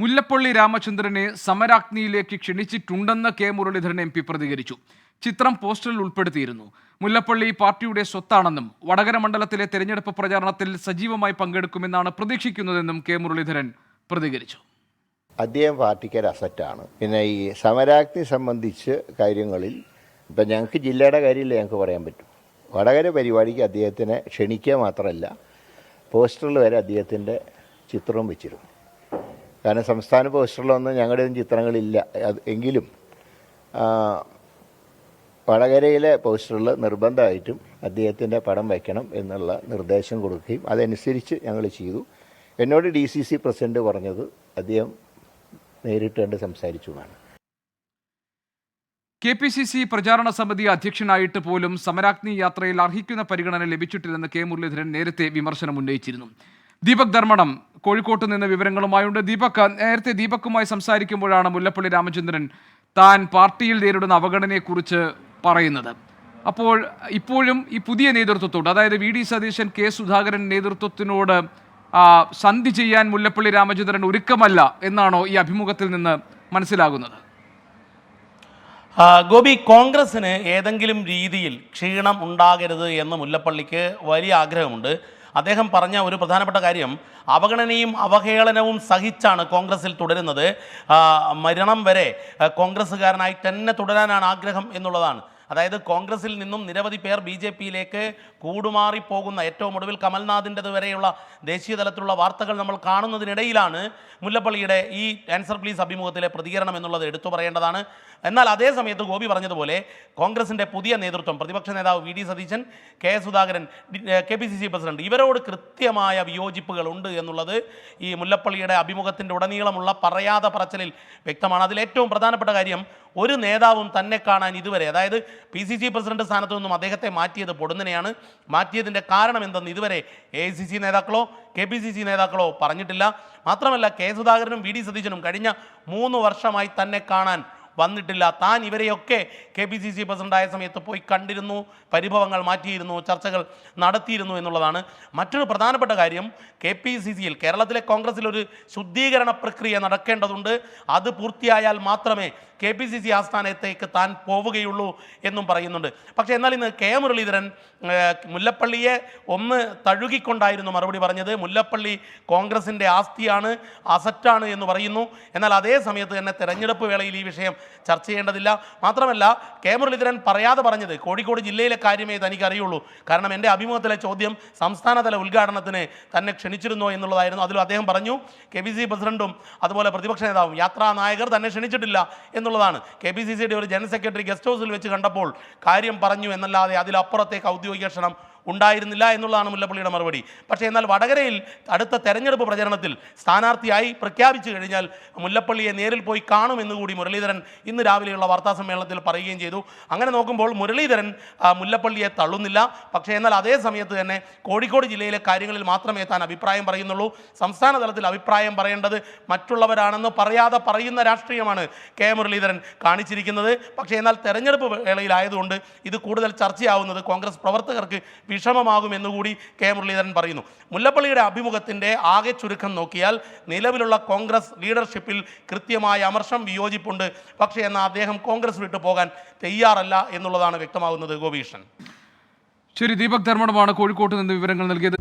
മുല്ലപ്പള്ളി രാമചന്ദ്രനെ സമരാഗ്നിയിലേക്ക് ക്ഷണിച്ചിട്ടുണ്ടെന്ന് കെ മുരളീധരൻ എം പി പ്രതികരിച്ചു. ചിത്രം പോസ്റ്ററിൽ ഉൾപ്പെടുത്തിയിരുന്നു. മുല്ലപ്പള്ളി പാർട്ടിയുടെ സ്വത്താണെന്നും വടകര മണ്ഡലത്തിലെ തെരഞ്ഞെടുപ്പ് പ്രചാരണത്തിൽ സജീവമായി പങ്കെടുക്കുമെന്നാണ് പ്രതീക്ഷിക്കുന്നതെന്നും കെ മുരളീധരൻ പ്രതികരിച്ചു. അദ്ദേഹം പാർട്ടിക്ക് ഒരു അസറ്റാണ്. പിന്നെ ഈ സമരാഗ്നി സംബന്ധിച്ച് കാര്യങ്ങളിൽ ഇപ്പം ഞങ്ങൾക്ക് ജില്ലയുടെ കാര്യമില്ല, ഞങ്ങൾക്ക് പറയാൻ പറ്റും. വടകര പരിപാടിക്ക് അദ്ദേഹത്തിനെ ക്ഷണിക്കുക മാത്രമല്ല, പോസ്റ്ററിൽ വരെ അദ്ദേഹത്തിൻ്റെ ചിത്രവും വെച്ചിരുന്നു. കാരണം സംസ്ഥാന പോസ്റ്ററിലൊന്നും ഞങ്ങളുടെയും ചിത്രങ്ങളില്ല. എങ്കിലും വടകരയിലെ പോസ്റ്ററിൽ നിർബന്ധമായിട്ടും അദ്ദേഹത്തിൻ്റെ പടം വയ്ക്കണം എന്നുള്ള നിർദ്ദേശം കൊടുക്കുകയും അതനുസരിച്ച് ഞങ്ങൾ ചെയ്തു. എന്നോട് DCC പ്രസിഡന്റ് പറഞ്ഞത് അദ്ദേഹം നേരിട്ട് കണ്ട് സംസാരിച്ചു എന്നാണ്. KPCC പ്രചാരണ സമിതി അധ്യക്ഷനായിട്ട് പോലും സമരാഗ്നി യാത്രയിൽ അർഹിക്കുന്ന പരിഗണന ലഭിച്ചിട്ടില്ലെന്ന് കെ മുരളീധരൻ നേരത്തെ വിമർശനം ഉന്നയിച്ചിരുന്നു. ദീപക് ധർമ്മടം കോഴിക്കോട്ട് നിന്ന് വിവരങ്ങളുമായുണ്ട്. നേരത്തെ ദീപക്കുമായി സംസാരിക്കുമ്പോഴാണ് മുല്ലപ്പള്ളി രാമചന്ദ്രൻ താൻ പാർട്ടിയിൽ നേരിടുന്ന അവഗണനയെക്കുറിച്ച് പറയുന്നത്. അപ്പോൾ ഇപ്പോഴും ഈ പുതിയ നേതൃത്വത്തോട്, അതായത് VD സതീശൻ, K സുധാകരൻ നേതൃത്വത്തിനോട് സന്ധി ചെയ്യാൻ മുല്ലപ്പള്ളി രാമചന്ദ്രൻ ഒരുക്കമല്ല എന്നാണോ ഈ അഭിമുഖത്തിൽ നിന്ന് മനസ്സിലാകുന്നത്? ഗോപി, കോൺഗ്രസിന് ഏതെങ്കിലും രീതിയിൽ ക്ഷീണം ഉണ്ടാകരുത് എന്ന് മുല്ലപ്പള്ളിക്ക് വലിയ ആഗ്രഹമുണ്ട്. അദ്ദേഹം പറഞ്ഞ ഒരു പ്രധാനപ്പെട്ട കാര്യം, അവഗണനയും അവഹേളനവും സഹിച്ചാണ് കോൺഗ്രസിൽ തുടരുന്നത്, മരണം വരെ കോൺഗ്രസ്സുകാരനായി തന്നെ തുടരാനാണ് ആഗ്രഹം എന്നുള്ളതാണ്. അതായത് കോൺഗ്രസിൽ നിന്നും നിരവധി പേർ BJPയിലേക്ക് കൂടുമാറിപ്പോകുന്ന, ഏറ്റവും ഒടുവിൽ കമൽനാഥിൻ്റെത് വരെയുള്ള ദേശീയ തലത്തിലുള്ള വാർത്തകൾ നമ്മൾ കാണുന്നതിനിടയിലാണ് മുല്ലപ്പള്ളിയുടെ ഈ ആൻസർ പ്ലീസ് അഭിമുഖത്തിലെ പ്രതികരണം എന്നുള്ളത് എടുത്തു പറയേണ്ടതാണ്. എന്നാൽ അതേ സമയത്ത് ഗോപി പറഞ്ഞതുപോലെ കോൺഗ്രസിൻ്റെ പുതിയ നേതൃത്വം, പ്രതിപക്ഷ നേതാവ് VD Satheesan, K Sudhakaran, KPCC president, ഇവരോട് കൃത്യമായ വിയോജിപ്പുകളുണ്ട് എന്നുള്ളത് ഈ മുല്ലപ്പള്ളിയുടെ അഭിമുഖത്തിൻ്റെ ഉടനീളമുള്ള പറയാതെ പറച്ചിലിൽ വ്യക്തമാണ്. അതിലേറ്റവും പ്രധാനപ്പെട്ട കാര്യം, ഒരു നേതാവും തന്നെ കാണാൻ ഇതുവരെ, അതായത് PCC പ്രസിഡന്റ് സ്ഥാനത്തു നിന്നും അദ്ദേഹത്തെ മാറ്റിയത് പൊടുന്നനെയാണ്. മാറ്റിയതിൻ്റെ കാരണം എന്തെന്ന് ഇതുവരെ AICC നേതാക്കളോ KPCC നേതാക്കളോ പറഞ്ഞിട്ടില്ല. മാത്രമല്ല K സുധാകരനും VD സതീശനും കഴിഞ്ഞ 3 വർഷമായി തന്നെ കാണാൻ വന്നിട്ടില്ല. താൻ ഇവരെയൊക്കെ KPCC പ്രസിഡൻ്റായ സമയത്ത് പോയി കണ്ടിരുന്നു, പരിഭവങ്ങൾ മാറ്റിയിരുന്നു, ചർച്ചകൾ നടത്തിയിരുന്നു എന്നുള്ളതാണ്. മറ്റൊരു പ്രധാനപ്പെട്ട കാര്യം, KPCCയിൽ, കേരളത്തിലെ കോൺഗ്രസിൽ ഒരു ശുദ്ധീകരണ പ്രക്രിയ നടക്കേണ്ടതുണ്ട്. അത് പൂർത്തിയായാൽ മാത്രമേ KPCC ആസ്ഥാനത്തേക്ക് താൻ പോവുകയുള്ളൂ എന്നും പറയുന്നുണ്ട്. പക്ഷേ എന്നാൽ ഇന്ന് കെ മുരളീധരൻ മുല്ലപ്പള്ളിയെ ഒന്ന് തഴുകിക്കൊണ്ടായിരുന്നു മറുപടി പറഞ്ഞത്. മുല്ലപ്പള്ളി കോൺഗ്രസിൻ്റെ ആസ്തിയാണ്, അസറ്റാണ് എന്ന് പറയുന്നു. എന്നാൽ അതേ സമയത്ത് തന്നെ തെരഞ്ഞെടുപ്പ് വേളയിൽ ഈ വിഷയം ചർച്ച ചെയ്യേണ്ടതില്ല. മാത്രമല്ല കെ മുരളീധരൻ പറയാതെ പറഞ്ഞത് കോഴിക്കോട് ജില്ലയിലെ കാര്യമേ തനിക്ക് അറിയുള്ളൂ. കാരണം എൻ്റെ അഭിമുഖത്തിലെ ചോദ്യം സംസ്ഥാനതല ഉദ്ഘാടനത്തിന് തന്നെ ക്ഷണിച്ചിരുന്നോ എന്നുള്ളതായിരുന്നു. അതിലും അദ്ദേഹം പറഞ്ഞു KPCC പ്രസിഡന്റും അതുപോലെ പ്രതിപക്ഷ നേതാവും യാത്രാ നായകർ തന്നെ ക്ഷണിച്ചിട്ടില്ല എന്നുള്ളതാണ്. KPCCയുടെ ഒരു ജനറൽ സെക്രട്ടറി ഗസ്റ്റ് ഹൗസിൽ വെച്ച് കണ്ടപ്പോൾ കാര്യം പറഞ്ഞു എന്നല്ലാതെ അതിലപ്പുറത്തേക്ക് ഔദ്യോഗിക ക്ഷണം ഉണ്ടായിരുന്നില്ല എന്നുള്ളതാണ് മുല്ലപ്പള്ളിയുടെ മറുപടി. പക്ഷേ എന്നാൽ വടകരയിൽ അടുത്ത തെരഞ്ഞെടുപ്പ് പ്രചരണത്തിൽ സ്ഥാനാർത്ഥിയായി പ്രഖ്യാപിച്ചു കഴിഞ്ഞാൽ മുല്ലപ്പള്ളിയെ നേരിൽ പോയി കാണുമെന്ന് കൂടി മുരളീധരൻ ഇന്ന് രാവിലെയുള്ള വാർത്താ സമ്മേളനത്തിൽ പറയുകയും ചെയ്തു. അങ്ങനെ നോക്കുമ്പോൾ മുരളീധരൻ മുല്ലപ്പള്ളിയെ തള്ളുന്നില്ല. പക്ഷേ എന്നാൽ അതേ സമയത്ത് തന്നെ കോഴിക്കോട് ജില്ലയിലെ കാര്യങ്ങളിൽ മാത്രമേ താൻ അഭിപ്രായം പറയുന്നുള്ളൂ. സംസ്ഥാന തലത്തിൽ അഭിപ്രായം പറയേണ്ടത് മറ്റുള്ളവരാണെന്ന് പറയാതെ പറയുന്ന രാഷ്ട്രീയമാണ് കെ മുരളീധരൻ കാണിച്ചിരിക്കുന്നത്. പക്ഷേ എന്നാൽ തെരഞ്ഞെടുപ്പ് വേളയിലായതുകൊണ്ട് ഇത് കൂടുതൽ ചർച്ചയാവുന്നത് കോൺഗ്രസ് പ്രവർത്തകർക്ക് വിഷമമാകുമെന്നുകൂടി കെ മുരളീധരൻ പറയുന്നു. മുല്ലപ്പള്ളിയുടെ അഭിമുഖത്തിൻ്റെ ആകെ ചുരുക്കം നോക്കിയാൽ നിലവിലുള്ള കോൺഗ്രസ് ലീഡർഷിപ്പിൽ കൃത്യമായ അമർഷം, വിയോജിപ്പുണ്ട്. പക്ഷേ എന്നാൽ അദ്ദേഹം കോൺഗ്രസ് വിട്ടു പോകാൻ തയ്യാറല്ല എന്നുള്ളതാണ് വ്യക്തമാകുന്നത്. ഗോപീഷൻ. ശരി, ദീപക് ധർമ്മടമാണ് കോഴിക്കോട്ട് നിന്ന് വിവരങ്ങൾ നൽകിയത്.